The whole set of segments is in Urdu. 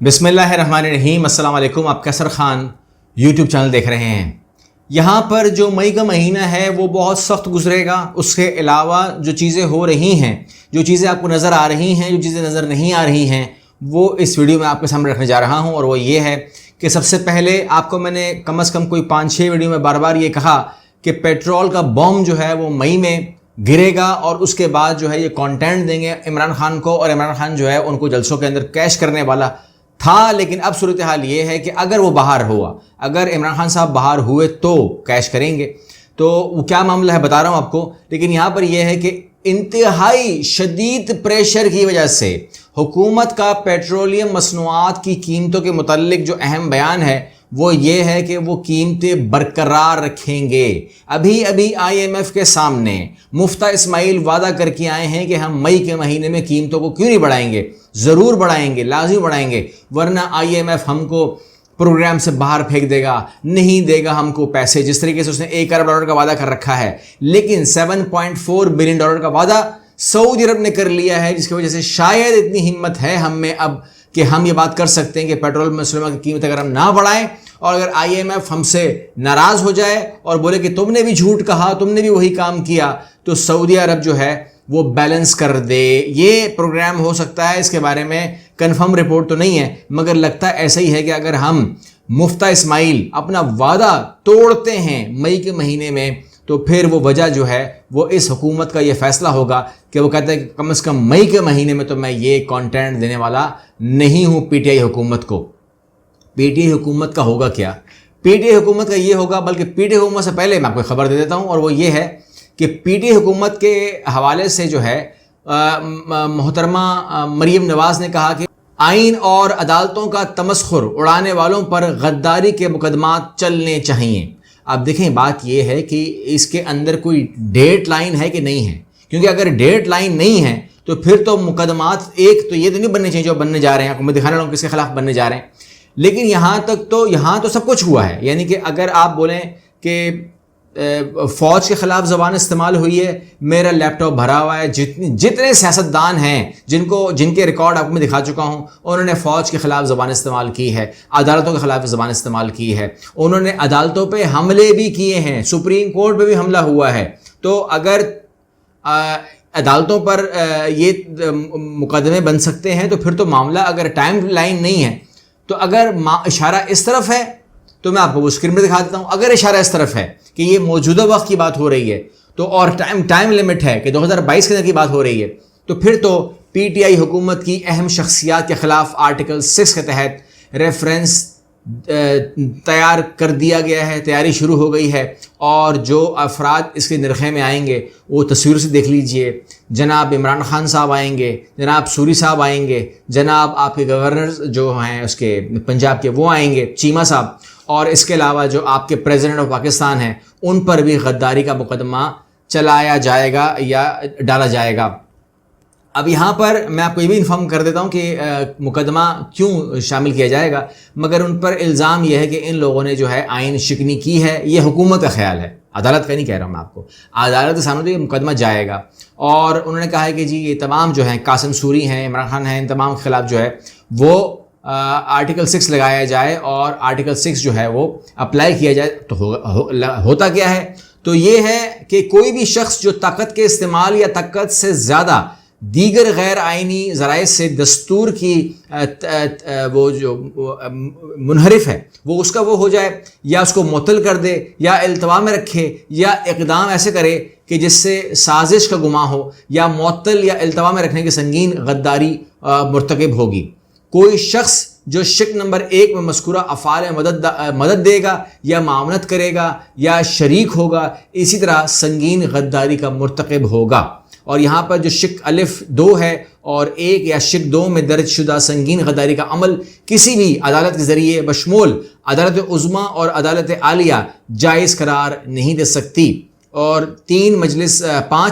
بسم اللہ الرحمن الرحیم۔ السلام علیکم۔ آپ کیسر خان یوٹیوب چینل دیکھ رہے ہیں۔ یہاں پر جو مئی کا مہینہ ہے وہ بہت سخت گزرے گا۔ اس کے علاوہ جو چیزیں ہو رہی ہیں، جو چیزیں آپ کو نظر آ رہی ہیں، جو چیزیں نظر نہیں آ رہی ہیں، وہ اس ویڈیو میں آپ کے سامنے رکھنے جا رہا ہوں۔ اور وہ یہ ہے کہ سب سے پہلے آپ کو میں نے کم از کم کوئی 5-6 ویڈیو میں بار بار یہ کہا کہ پیٹرول کا بم جو ہے وہ مئی میں گرے گا، اور اس کے بعد جو ہے یہ کانٹینٹ دیں گے عمران خان کو، اور عمران خان جو ہے ان کو جلسوں کے اندر کیش کرنے والا تھا۔ لیکن اب صورتحال یہ ہے کہ اگر وہ باہر ہوا، اگر عمران خان صاحب باہر ہوئے تو کیش کریں گے۔ تو وہ کیا معاملہ ہے بتا رہا ہوں آپ کو، لیکن یہاں پر یہ ہے کہ انتہائی شدید پریشر کی وجہ سے حکومت کا پیٹرولیم مصنوعات کی قیمتوں کے متعلق جو اہم بیان ہے وہ یہ ہے کہ وہ قیمتیں برقرار رکھیں گے۔ ابھی IMF کے سامنے مفتہ اسماعیل وعدہ کر کے آئے ہیں کہ ہم مئی کے مہینے میں قیمتوں کو کیوں نہیں بڑھائیں گے، ضرور بڑھائیں گے، لازمی بڑھائیں گے، ورنہ IMF ہم کو پروگرام سے باہر پھینک دے گا، نہیں دے گا ہم کو پیسے، جس طریقے سے اس نے $1 ارب کا وعدہ کر رکھا ہے۔ لیکن $7.4 بلین کا وعدہ سعودی عرب نے کر لیا ہے، جس کی وجہ سے شاید اتنی ہمت ہے ہم میں اب کہ ہم یہ بات کر سکتے ہیں کہ پیٹرول مسلمہ کی قیمت اگر ہم نہ بڑھائیں، اور اگر IMF ہم سے ناراض ہو جائے اور بولے کہ تم نے بھی جھوٹ کہا، تم نے بھی وہی کام کیا، تو سعودی عرب جو ہے وہ بیلنس کر دے۔ یہ پروگرام ہو سکتا ہے، اس کے بارے میں کنفرم رپورٹ تو نہیں ہے، مگر لگتا ہے ایسا ہی ہے کہ اگر ہم مفتہ اسماعیل اپنا وعدہ توڑتے ہیں مئی کے مہینے میں، تو پھر وہ وجہ جو ہے وہ اس حکومت کا یہ فیصلہ ہوگا کہ وہ کہتے ہیں کہ کم از کم مئی کے مہینے میں تو میں یہ کانٹینٹ دینے والا نہیں ہوں PTI حکومت کو۔ PTI حکومت کا ہوگا کیا؟ PTI حکومت کا یہ ہوگا، بلکہ PTI حکومت سے پہلے میں آپ کو خبر دے دیتا ہوں، اور وہ یہ ہے کہ PTI حکومت کے حوالے سے جو ہے محترمہ مریم نواز نے کہا کہ آئین اور عدالتوں کا تمسخر اڑانے والوں پر غداری کے مقدمات چلنے چاہیے۔ اب دیکھیں بات یہ ہے کہ اس کے اندر کوئی ڈیٹ لائن ہے کہ نہیں ہے، کیونکہ اگر ڈیٹ لائن نہیں ہے تو پھر تو مقدمات ایک تو یہ تو نہیں بننے چاہیے جو بننے جا رہے ہیں، آپ کو میں دکھانے لوں کس کے خلاف بننے جا رہے ہیں۔ لیکن یہاں تو سب کچھ ہوا ہے، یعنی کہ اگر آپ بولیں کہ فوج کے خلاف زبان استعمال ہوئی ہے، میرا لیپ ٹاپ بھرا ہوا ہے، جتنے سیاستدان ہیں جن کے ریکارڈ آپ کو میں دکھا چکا ہوں، انہوں نے فوج کے خلاف زبان استعمال کی ہے، عدالتوں کے خلاف زبان استعمال کی ہے، انہوں نے عدالتوں پہ حملے بھی کیے ہیں، سپریم کورٹ پہ بھی حملہ ہوا ہے۔ تو اگر عدالتوں پر یہ مقدمے بن سکتے ہیں تو پھر تو معاملہ اگر ٹائم لائن نہیں ہے، تو اگر اشارہ اس طرف ہے تو میں آپ کو وہ اسکرین پہ دکھا دیتا ہوں۔ اگر اشارہ اس طرف ہے کہ یہ موجودہ وقت کی بات ہو رہی ہے تو اور ٹائم لیمٹ ہے کہ 2022 کے اندر کی بات ہو رہی ہے، تو پھر تو PTI حکومت کی اہم شخصیات کے خلاف آرٹیکل 6 کے تحت ریفرنس تیار کر دیا گیا ہے، تیاری شروع ہو گئی ہے، اور جو افراد اس کے نرخے میں آئیں گے وہ تصویر سے دیکھ لیجئے۔ جناب عمران خان صاحب آئیں گے، جناب سوری صاحب آئیں گے، جناب آپ کے گورنر جو ہیں اس کے پنجاب کے وہ آئیں گے، چیمہ صاحب، اور اس کے علاوہ جو آپ کے پریزیڈنٹ آف پاکستان ہیں ان پر بھی غداری کا مقدمہ چلایا جائے گا یا ڈالا جائے گا۔ اب یہاں پر میں آپ کو یہ بھی انفارم کر دیتا ہوں کہ مقدمہ کیوں شامل کیا جائے گا، مگر ان پر الزام یہ ہے کہ ان لوگوں نے جو ہے آئین شکنی کی ہے۔ یہ حکومت کا خیال ہے، عدالت کا نہیں کہہ رہا ہوں میں آپ کو، عدالت کے سامنے تو یہ مقدمہ جائے گا۔ اور انہوں نے کہا ہے کہ جی یہ تمام جو ہیں قاسم سوری ہیں، عمران خان ہیں، ان تمام کے خلاف جو ہے وہ آرٹیکل 6 لگایا جائے، اور آرٹیکل 6 جو ہے وہ اپلائی کیا جائے۔ تو ہوتا کیا ہے؟ تو یہ ہے کہ کوئی بھی شخص جو طاقت کے استعمال یا طاقت سے زیادہ دیگر غیر آئینی ذرائع سے دستور کی وہ جو منحرف ہے وہ اس کا وہ ہو جائے، یا اس کو معطل کر دے، یا التوا میں رکھے، یا اقدام ایسے کرے کہ جس سے سازش کا گمان ہو، یا معطل یا التوا میں رکھنے کی سنگین غداری مرتکب ہوگی۔ کوئی شخص جو شک نمبر 1 میں مذکورہ افعال مدد دے گا یا معاونت کرے گا یا شریک ہوگا، اسی طرح سنگین غداری کا مرتکب ہوگا۔ اور یہاں پر جو شک الف 2 ہے اور 1 یا شک 2 میں درج شدہ سنگین غداری کا عمل کسی بھی عدالت کے ذریعے بشمول عدالت عظمیٰ اور عدالت عالیہ جائز قرار نہیں دے سکتی۔ اور 5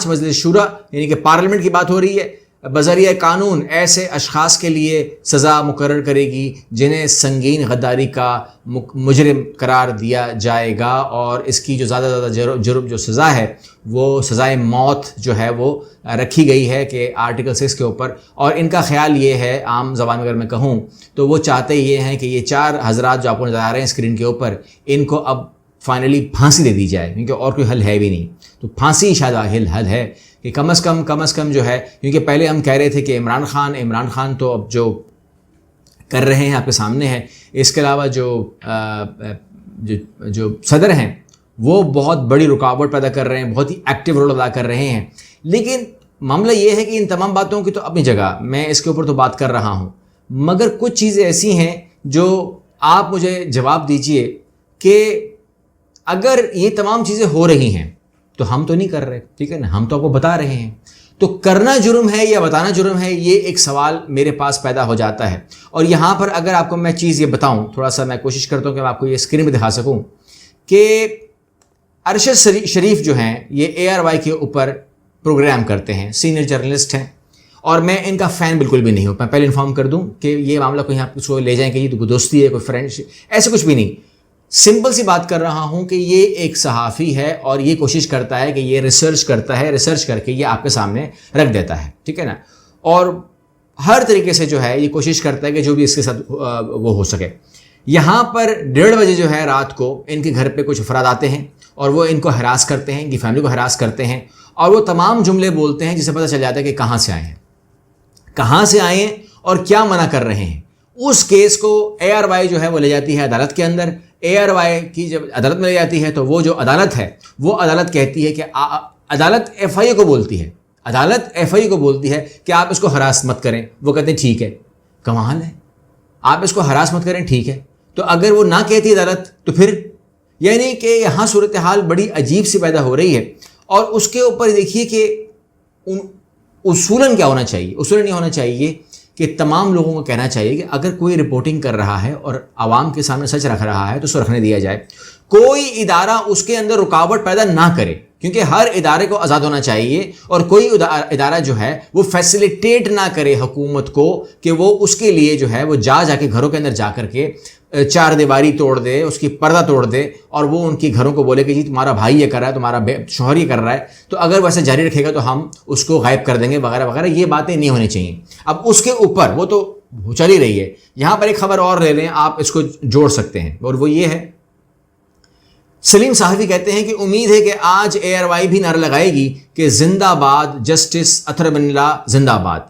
مجلس شورا یعنی کہ پارلیمنٹ کی بات ہو رہی ہے، بذریعہ قانون ایسے اشخاص کے لیے سزا مقرر کرے گی جنہیں سنگین غداری کا مجرم قرار دیا جائے گا، اور اس کی جو زیادہ سے زیادہ جرم جو سزا ہے وہ سزائے موت جو ہے وہ رکھی گئی ہے کہ آرٹیکل 6 کے اوپر. اور ان کا خیال یہ ہے، عام زبان میں اگر میں کہوں تو وہ چاہتے یہ ہیں کہ یہ 4 حضرات جو آپ کو نظر آ رہے ہیں اسکرین کے اوپر، ان کو اب فائنلی پھانسی دے دی جائے، کیونکہ اور کوئی حل ہے بھی نہیں. تو پھانسی شاید حل ہے کہ کم از کم جو ہے، کیونکہ پہلے ہم کہہ رہے تھے کہ عمران خان تو اب جو کر رہے ہیں آپ کے سامنے ہے. اس کے علاوہ جو صدر ہیں وہ بہت بڑی رکاوٹ پیدا کر رہے ہیں، بہت ہی ایکٹیو رول ادا کر رہے ہیں. لیکن معاملہ یہ ہے کہ ان تمام باتوں کی تو اپنی جگہ، میں اس کے اوپر تو بات کر رہا ہوں، مگر کچھ چیزیں ایسی ہیں جو آپ مجھے جواب دیجئے کہ اگر یہ تمام چیزیں ہو رہی ہیں تو ہم تو نہیں کر رہے، ٹھیک ہے نا، ہم تو آپ کو بتا رہے ہیں، تو کرنا جرم ہے یا بتانا جرم ہے، یہ ایک سوال میرے پاس پیدا ہو جاتا ہے. اور یہاں پر اگر آپ کو میں چیز یہ بتاؤں، تھوڑا سا میں کوشش کرتا ہوں کہ میں آپ کو یہ اسکرین پہ دکھا سکوں کہ ارشد شریف جو ہیں یہ ARY کے اوپر پروگرام کرتے ہیں، سینئر جرنلسٹ ہیں، اور میں ان کا فین بالکل بھی نہیں ہوں. میں پہلے انفارم کر دوں کہ یہ معاملہ کوئی آپ کو لے جائیں کہ یہ کوئی دوستی ہے، کوئی فرینڈ، ایسے کچھ بھی نہیں. سمپل سی بات کر رہا ہوں کہ یہ ایک صحافی ہے اور یہ کوشش کرتا ہے کہ یہ ریسرچ کرتا ہے، ریسرچ کر کے یہ آپ کے سامنے رکھ دیتا ہے، ٹھیک ہے نا، اور ہر طریقے سے جو ہے یہ کوشش کرتا ہے کہ جو بھی اس کے ساتھ وہ ہو سکے. یہاں پر 1:30 بجے جو ہے رات کو ان کے گھر پہ کچھ افراد آتے ہیں اور وہ ان کو ہراس کرتے ہیں، ان کی فیملی کو ہراس کرتے ہیں، اور وہ تمام جملے بولتے ہیں جسے پتہ چل جاتا ہے کہ کہاں سے آئے ہیں اور کیا منع کر رہے ہیں. اس کیس کو ARY جو ہے وہ لے جاتی ہے عدالت کے اندر. ARY کی جب عدالت میں لے جاتی ہے تو وہ جو عدالت ہے وہ عدالت کہتی ہے کہ عدالت FI کو بولتی ہے کہ آپ اس کو ہراس مت کریں. وہ کہتے ہیں ٹھیک ہے، کمال ہے، آپ اس کو ہراس مت کریں، ٹھیک ہے. تو اگر وہ نہ کہتی عدالت تو پھر یعنی کہ یہاں صورتحال بڑی عجیب سی پیدا ہو رہی ہے. اور اس کے اوپر دیکھیے کہ اصولاً کیا ہونا چاہیے، اصولاً یہ ہونا چاہیے کہ تمام لوگوں کو کہنا چاہیے کہ اگر کوئی رپورٹنگ کر رہا ہے اور عوام کے سامنے سچ رکھ رہا ہے تو اس کو رکھنے دیا جائے. کوئی ادارہ اس کے اندر رکاوٹ پیدا نہ کرے، کیونکہ ہر ادارے کو آزاد ہونا چاہیے، اور کوئی ادارہ جو ہے وہ فیسیلیٹیٹ نہ کرے حکومت کو کہ وہ اس کے لیے جو ہے وہ جا کے گھروں کے اندر جا کر کے 4 دیواری توڑ دے، اس کی پردہ توڑ دے، اور وہ ان کی گھروں کو بولے کہ جی تمہارا بھائی یہ کر رہا ہے، تمہارا شوہر یہ کر رہا ہے، تو اگر ویسے جاری رکھے گا تو ہم اس کو غائب کر دیں گے وغیرہ وغیرہ. یہ باتیں نہیں ہونی چاہیے. اب اس کے اوپر وہ تو چل ہی رہی ہے. یہاں پر ایک خبر اور لے لیں، آپ اس کو جوڑ سکتے ہیں، اور وہ یہ ہے، سلیم صحافی کہتے ہیں کہ امید ہے کہ آج ARY بھی نعرہ لگائے گی کہ زندہ باد جسٹس اطہر بن اللہ، زندہ باد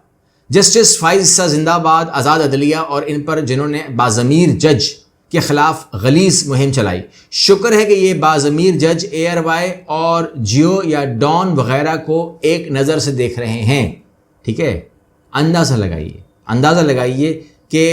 جسٹس فائز عیسیٰ، زندہ باد آزاد عدلیہ، اور ان پر جنہوں نے باضمیر جج کے خلاف غلیظ مہم چلائی. شکر ہے کہ یہ باضمیر جج ARY اور جیو یا ڈان وغیرہ کو ایک نظر سے دیکھ رہے ہیں. ٹھیک ہے، اندازہ لگائیے کہ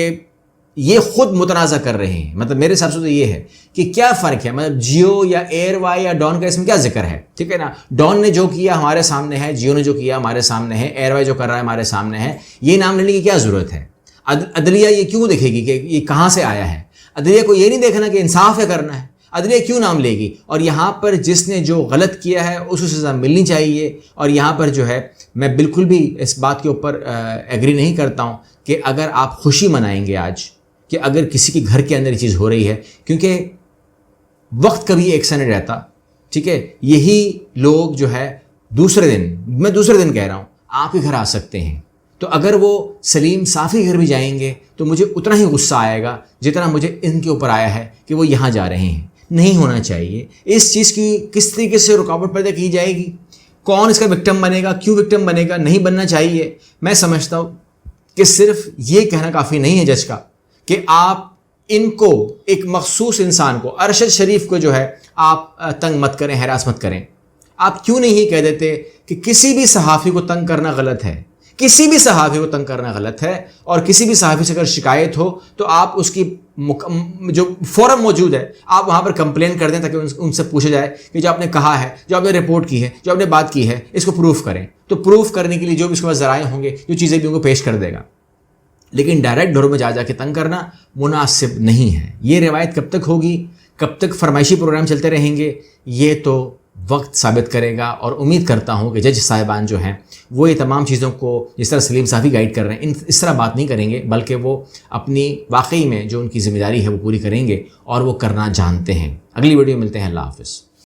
یہ خود متنازع کر رہے ہیں. مطلب میرے حساب سے تو یہ ہے کہ کیا فرق ہے، مطلب جیو یا ARY یا ڈان کا اس میں کیا ذکر ہے. ٹھیک ہے نا، ڈان نے جو کیا ہمارے سامنے ہے، جیو نے جو کیا ہمارے سامنے ہے، ARY جو کر رہا ہے ہمارے سامنے ہے. یہ نام لینے کی کیا ضرورت ہے؟ عدلیہ یہ کیوں دیکھے گی کہ یہ کہاں سے آیا ہے؟ عدلیہ کو یہ نہیں دیکھنا کہ انصاف ہے کرنا ہے. عدلیہ کیوں نام لے گی؟ اور یہاں پر جس نے جو غلط کیا ہے اس کو سزا ملنی چاہیے. اور یہاں پر جو ہے میں بالکل بھی اس بات کے اوپر ایگری نہیں کرتا ہوں کہ اگر آپ خوشی منائیں گے آج کہ اگر کسی کے گھر کے اندر یہ چیز ہو رہی ہے، کیونکہ وقت کبھی ایک سا نہیں رہتا. ٹھیک ہے، یہی لوگ جو ہے دوسرے دن کہہ رہا ہوں آپ کے گھر آ سکتے ہیں. تو اگر وہ سلیم صافی گھر بھی جائیں گے تو مجھے اتنا ہی غصہ آئے گا جتنا مجھے ان کے اوپر آیا ہے کہ وہ یہاں جا رہے ہیں. نہیں ہونا چاہیے. اس چیز کی کس طریقے سے رکاوٹ پیدا کی جائے گی، کون اس کا وکٹم بنے گا، کیوں وکٹم بنے گا، نہیں بننا چاہیے. میں سمجھتا ہوں کہ صرف یہ کہنا کافی نہیں ہے جج کا کہ آپ ان کو، ایک مخصوص انسان کو، ارشد شریف کو جو ہے آپ تنگ مت کریں، ہراس مت کریں. آپ کیوں نہیں یہ کہہ دیتے کہ کسی بھی صحافی کو تنگ کرنا غلط ہے، کسی بھی صحافی کو تنگ کرنا غلط ہے، اور کسی بھی صحافی سے اگر شکایت ہو تو آپ اس کی جو فورم موجود ہے آپ وہاں پر کمپلین کر دیں تاکہ ان سے پوچھا جائے کہ جو آپ نے کہا ہے، جو آپ نے رپورٹ کی ہے، جو آپ نے بات کی ہے، اس کو پروف کریں. تو پروف کرنے کے لیے جو بھی اس کے پاس ذرائع ہوں گے، جو چیزیں بھی ان کو پیش کر دے گا. لیکن ڈائریکٹ گھروں میں جا کے تنگ کرنا مناسب نہیں ہے. یہ روایت کب تک ہوگی، کب تک فرمائشی پروگرام چلتے رہیں گے، یہ تو وقت ثابت کرے گا، اور امید کرتا ہوں کہ جج صاحبان جو ہیں وہ یہ تمام چیزوں کو جس طرح سلیم صافی گائیڈ کر رہے ہیں اس طرح بات نہیں کریں گے، بلکہ وہ اپنی واقعی میں جو ان کی ذمہ داری ہے وہ پوری کریں گے، اور وہ کرنا جانتے ہیں۔ اگلی ویڈیو ملتے ہیں، اللہ حافظ۔